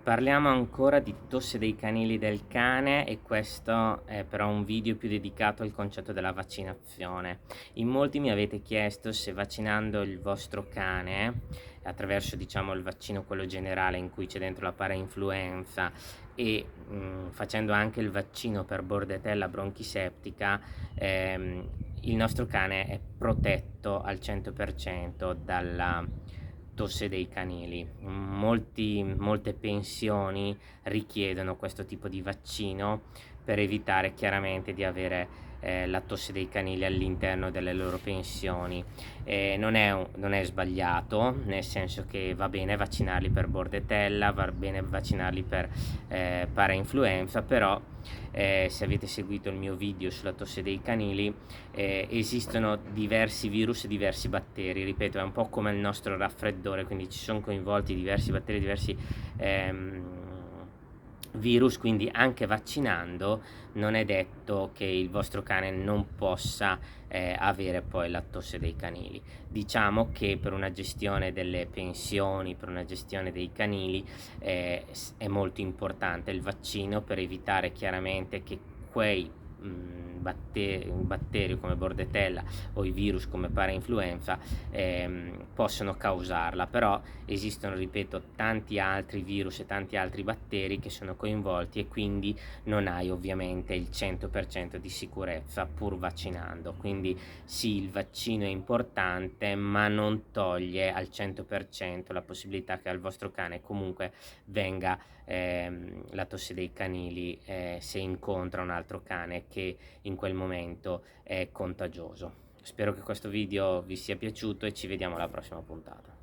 Parliamo ancora di tosse dei canili del cane e questo è però un video più dedicato al concetto della vaccinazione. In molti mi avete chiesto se vaccinando il vostro cane, attraverso diciamo il vaccino quello generale in cui c'è dentro la parainfluenza e facendo anche il vaccino per bordetella bronchiseptica, il nostro cane è protetto al 100% dalla tosse dei canili. Molte pensioni richiedono questo tipo di vaccino per evitare chiaramente di avere la tosse dei canili all'interno delle loro pensioni. Non è sbagliato, nel senso che va bene vaccinarli per bordetella, va bene vaccinarli per parainfluenza, però se avete seguito il mio video sulla tosse dei canili, esistono diversi virus e diversi batteri, ripeto, è un po' come il nostro raffreddore, quindi ci sono coinvolti diversi batteri, diversi virus, quindi anche vaccinando non è detto che il vostro cane non possa avere poi la tosse dei canili. Diciamo che per una gestione delle pensioni, per una gestione dei canili, è molto importante il vaccino per evitare chiaramente che quei batteri come bordetella o i virus come parainfluenza possono causarla, però esistono, ripeto, tanti altri virus e tanti altri batteri che sono coinvolti e quindi non hai ovviamente il 100% di sicurezza pur vaccinando. Quindi sì, il vaccino è importante, ma non toglie al 100% la possibilità che al vostro cane comunque venga la tosse dei canili se incontra un altro cane che in quel momento è contagioso. Spero che questo video vi sia piaciuto e ci vediamo alla prossima puntata.